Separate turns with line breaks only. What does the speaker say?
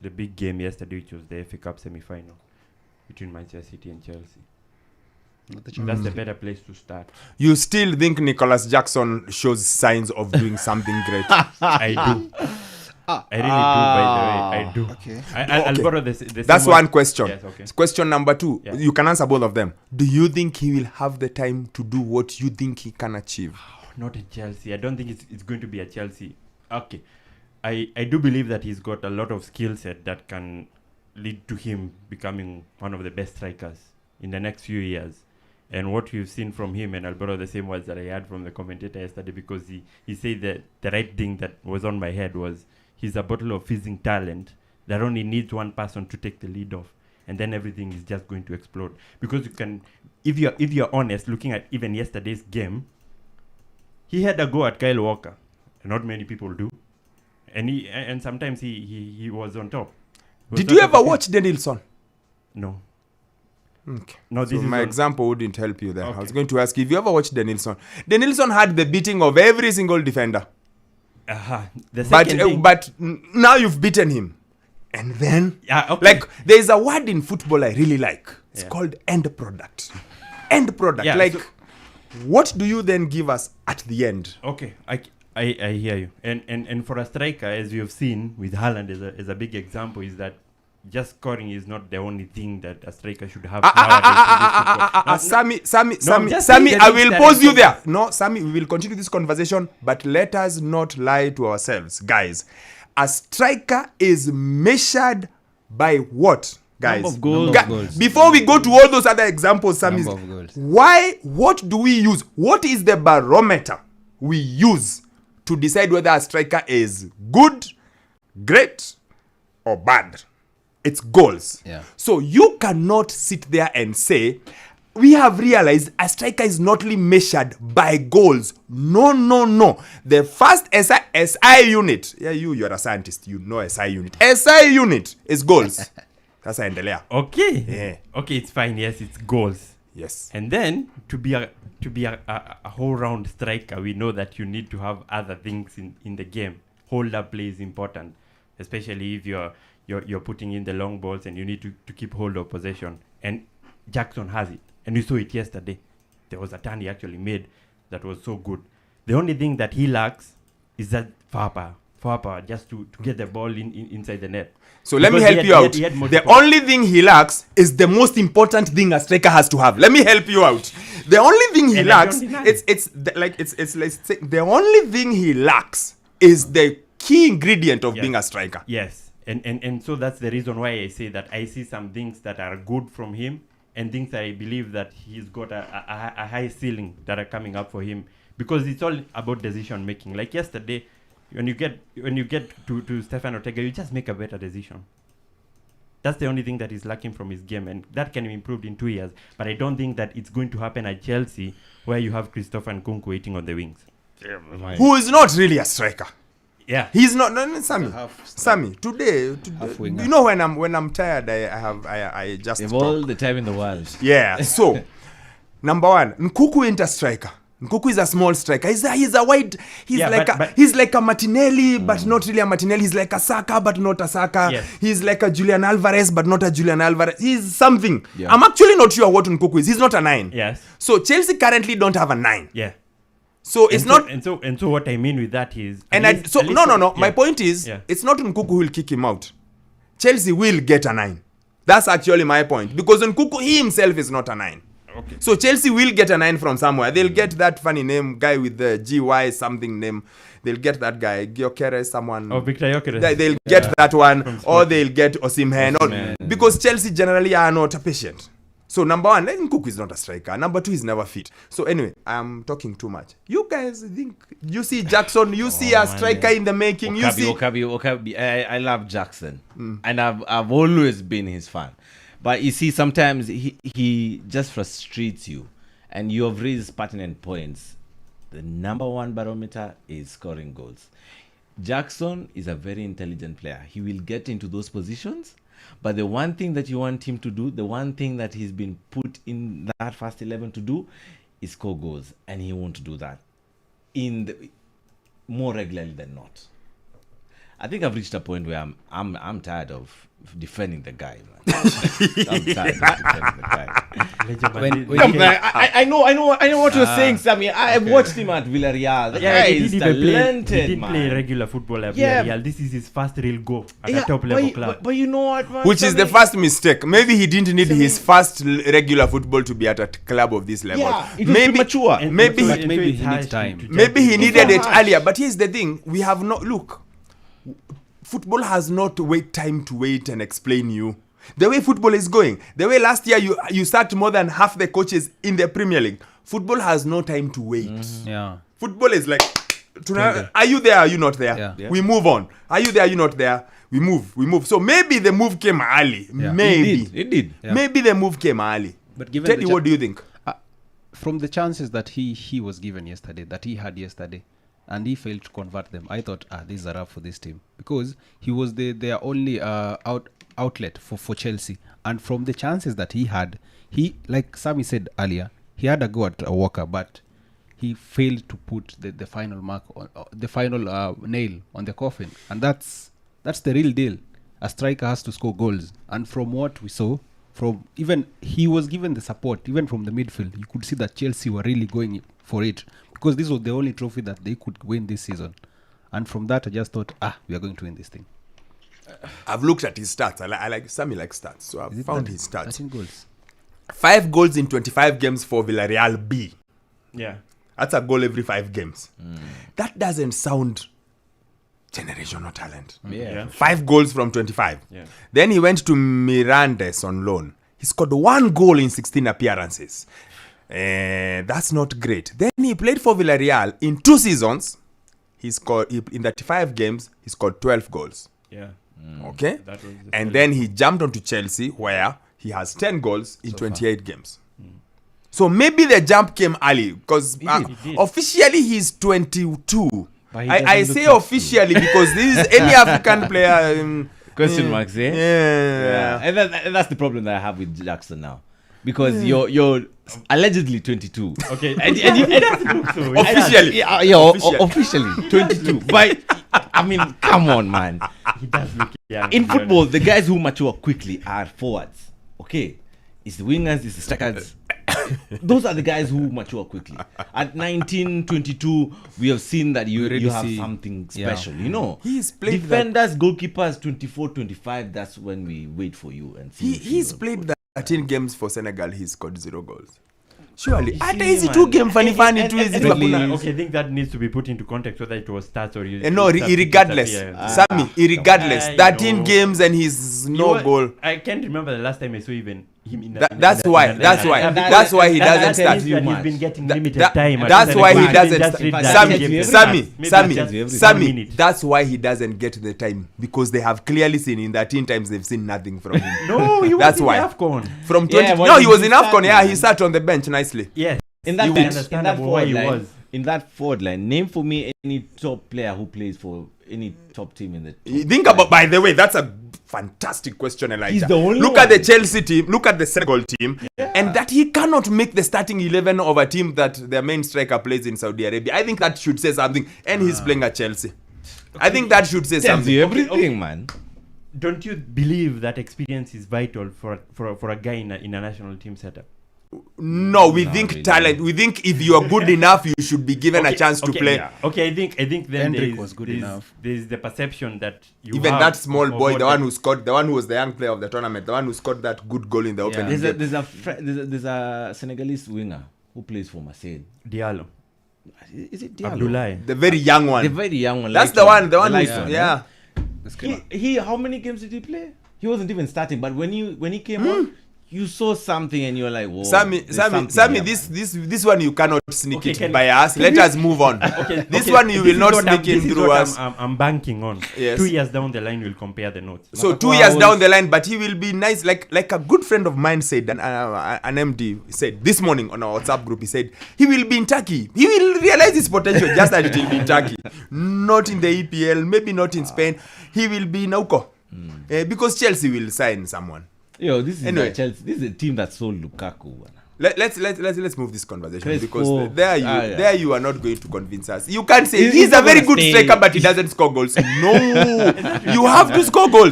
the big game yesterday, which was the FA Cup semi-final between Manchester City and Chelsea. That's the better place to start.
You still think Nicholas Jackson shows signs of doing something great?
I do. I really do, by the way. I do.
Okay.
I'll
Okay.
borrow the
That's
same
one question.
Yes, okay.
Question number 2.
Yeah.
You can answer both of them. Do you think he will have the time to do what you think he can achieve?
Not at Chelsea. I don't think it's going to be at Chelsea. Okay. I do believe that he's got a lot of skill set that can lead to him becoming one of the best strikers in the next few years. And what we've seen from him, and I'll borrow the same words that I had from the commentator yesterday, because he said that the right thing that was on my head was he's a bottle of fizzing talent that only needs one person to take the lead off, and then everything is just going to explode. Because you can, if you're honest, looking at even yesterday's game, he had a go at Kyle Walker. Not many people do, and sometimes he was on top.
Did you ever watch Denilson?
No.
Okay.
No,
So
this is
my
on-
example wouldn't help you there. I
Okay.
was going to ask you, if you ever watched Denilson. Denilson had the beating of every single defender.
The second thing,
But now you've beaten him. And then,
okay.
like, there's a word in football I really like. It's
Yeah.
called end product. End product.
Yeah,
like,
so-
what do you then give us at the end?
Okay, I hear you. And for a striker, as you've seen with Haaland as a big example, is that just scoring is not the only thing that a striker should have nowadays in this football. No,
Sammy,
just saying the
I
things
will
that
pause
I
you
said.
there. No, Sammy, we will continue this conversation, but let us not lie to ourselves, guys. A striker is measured by what, guys?
Number of goals.
Ga-
Goals.
Before we go to all those other examples, Sammy,
Number of goals.
what do we use? What is the barometer we use to decide whether a striker is good, great, or bad? It's goals.
Yeah.
So you cannot sit there and say, we have realized a striker is not only measured by goals. No. The first SI unit. Yeah, you're a scientist. You know SI unit. SI unit is goals. That's endelea.
Okay.
Yeah.
Okay, it's fine. Yes, it's goals.
Yes.
And then to be a whole round striker, we know that you need to have other things in the game. Hold up play is important, especially if you're putting in the long balls and you need to keep hold of possession. And Jackson has it. And we saw it yesterday. There was a turn he actually made that was so good. The only thing that he lacks is that firepower just to get the ball inside the net.
So let me
Because
help you out.
he had
The
multiple-
only thing he lacks is the most important thing a striker has to have. Let me help you out. The only thing he
And I
lacks,
don't deny.
let's say, the only thing he lacks is the key ingredient of
Yes.
being a striker.
Yes, and so that's the reason why I say that I see some things that are good from him and things that I believe that he's got a high ceiling that are coming up for him, because it's all about decision making. Like yesterday, when you get to Stefan Ortega, you just make a better decision. That's the only thing that is lacking from his game, and that can be improved in 2 years. But I don't think that it's going to happen at Chelsea, where you have Christopher Nkunku waiting on the wings.
Who is not really a striker.
Yeah.
He's not. No, Sammy.
Half striker.
Sammy. Today,
Half winger.
you know, when I'm tired, I just
They have
talk.
all the time in the world.
Yeah. So, number one, Nkunku ain't a striker. Nkunku is a small striker. He's a wide. He's
Yeah,
like
but-
he's like a Martinelli, but not really a Martinelli. He's like a Saka, but not a Saka.
Yes.
He's like a Julian Alvarez, but not a Julian Alvarez. He's something.
Yeah.
I'm actually not sure what Nkunku is. He's not a 9.
Yes.
So Chelsea currently don't have a 9.
Yeah.
So it's not.
And so what I mean with that is,
And
at least-
so
at least
no.
yeah.
My point is,
Yeah.
it's not Nkunku who will kick him out. Chelsea will get a 9. That's actually my point, because Nkunku he himself is not a 9.
Okay.
So Chelsea will get a 9 from somewhere. They'll get that funny name guy with the GY something name. They'll get that guy Gyökeres, someone.
Oh, Victor Gyökeres.
They'll get that one,
From
or
Sporting.
they'll get Osimhen, because Chelsea generally are not patient. So number one, Nkunku is not a striker. Number two, he's never fit. So anyway, I'm talking too much. You guys think you see Jackson? You see a striker in the making? You see?
Wokabi. I love Jackson, and I've always been his fan. But you see, sometimes he just frustrates you, and you have raised pertinent points. The number one barometer is scoring goals. Jackson is a very intelligent player. He will get into those positions, but the one thing that you want him to do, the one thing that he's been put in that first 11 to do, is score goals, and he won't do that more regularly than not. I think I've reached a point where I'm tired of defending the guy, man. I'm tired of defending the guy. Come on, I know what you're saying, Sammy. I've watched him at Villarreal. The guy is talented,
he didn't
man.
play regular football at
Yeah.
Villarreal. This is his first real go at a top level club.
But you know what, man?
Which is the first mistake. Maybe he didn't need his first regular football to be at a club of this level.
Yeah, it was
maybe
premature.
maybe
so
he-
maybe
it's
he
hard
needs time.
to
Maybe he
judge
needed it
harsh.
earlier. But here's the thing: we have not look. Football has not time to wait and explain you. The way football is going, the way last year you sacked more than half the coaches in the Premier League. Football has no time to wait.
Yeah.
Football is like, are you there? Are you not there?
Yeah.
We move on. Are you there? Are you not there? We move. So maybe the move came early.
Yeah.
Maybe.
It did.
Yeah.
Maybe the move came early.
But given
Teddy,
the
what do you think?
From the chances that he was given yesterday, that he had yesterday, and he failed to convert them, I thought, this is a wrap for this team, because he was their only outlet for Chelsea. And from the chances that he had, he, like Sammy said earlier, he had a go at Walker, but he failed to put the final mark on the final nail on the coffin, and that's the real deal. A striker has to score goals, and from what we saw, from even he was given the support even from the midfield, you could see that Chelsea were really going for it, because this was the only trophy that they could win this season. And from that, I just thought, we are going to win this thing.
I've looked at his stats. I like Sammy likes stats, so I've found his stats.
13 goals.
5 goals in 25 games for Villarreal B.
Yeah.
That's a goal every 5 games. That doesn't sound generational talent.
Yeah.
5 goals from 25.
Yeah.
Then he went to Mirandes on loan. He scored 1 goal in 16 appearances. That's not great. Then he played for Villarreal in 2 seasons. In 35 games, he scored 12 goals.
Yeah.
Okay?
That was the
And
first-
then he jumped onto Chelsea, where he has 10 goals in 28 games. So maybe the jump came early, because
It did.
officially he's 22.
But he
I
doesn't
say
look
officially because this is any African player.
Question marks, eh?
Yeah.
And that's the problem that I have with Jackson now, because you're allegedly 22.
Okay.
and you
doesn't look so.
Officially.
Officially 22. But I mean, come on, man.
He does look young.
In
to be
football,
honest.
the guys who mature quickly are forwards. Okay, it's the wingers, it's the strikers. Those are the guys who mature quickly. At 19, 22, we have seen that you
really
have
see-
something
yeah.
special. You know,
He's played
defenders, goalkeepers, 24, 25. That's when we wait for you and see.
He's played 13 games for Senegal. He scored 0 goals. Surely.
You
Hata
see,
hizi
man.
2 game funny
And-
tu
and-
hizi
and-
tu
really-
hakuna.
Okay, I think that needs to be put into context, whether it was stats or you.
No, irregardless. Sammy, irregardless.
I
13
know.
games and he's no goal.
I can't remember the last time I saw even him in
That's why he doesn't start.
He's been getting limited
That-
time.
that's why he doesn't
Sammy,
Sammy, that's why he doesn't get the time, because they have clearly seen in 13 times they've seen nothing from him.
No, he was
That's
in
why.
AFCON.
From 20
Yeah, but
no, he
he
was in
did
AFCON.
start,
Yeah, he
man.
sat on the bench nicely.
Yes.
In that,
You
in,
would
in that
understandable why
forward
he
line,
was.
in that forward line, name for me any top player who plays for any top team in the.
Think about, by the way, that's a fantastic question, Elijah.
He's the only
Look at the
one.
Chelsea team, look at the Senegal team, and that he cannot make the starting 11 of a team that their main striker plays in Saudi Arabia. I think that should say something, and he's playing at Chelsea. I think that should say
Tells
something.
you everything,
Okay.
man.
Don't you believe that experience is vital for a guy in a national team setup?
No, we
No,
think
really.
talent. We think if you are good enough, you should be given a chance to play.
Yeah. Okay, I think then
Hendrick was good enough.
There's the perception that you
Even
have
that small
of
boy,
what
the one who scored, the one who was the young player of the tournament, the one who scored that good goal in the opening
There's a
game.
there's a Senegalese winger who plays for Marseille.
Diallo,
Is it Diallo?
Abdoulaye.
The very young one.
The very young one.
That's
light
the one. The one
light
who's
one,
yeah.
He how many games did he play? He wasn't even starting, but when he came on, you saw something and you were like, whoa.
Sammy,
there's
Sammy,
something
Sammy,
here,
this one you cannot sneak
Okay,
it by us. Let us move on.
Okay,
This
okay,
one you
this
will
is
not
what
sneak in
this is
through
what
us.
I'm banking on.
Yes.
2 years down the line, we'll compare the notes.
So 2
Wow,
years
I
down
was-
the line, but he will be nice. Like a good friend of mine said, an MD said this morning on our WhatsApp group. He said he will be in Turkey. He will realize his potential just that it will be in Turkey, not in the EPL, maybe not in Spain. He will be in Nauko because Chelsea will sign someone.
Yo, this is
Anyway.
Chelsea. This is a team that sold Lukaku.
let's move this conversation
Chris
because
Paul.
there you are not going to convince us. You can't say
He's
he's a
not
very
gonna
good
stay.
striker, but he doesn't score goals. No, you have to score goals.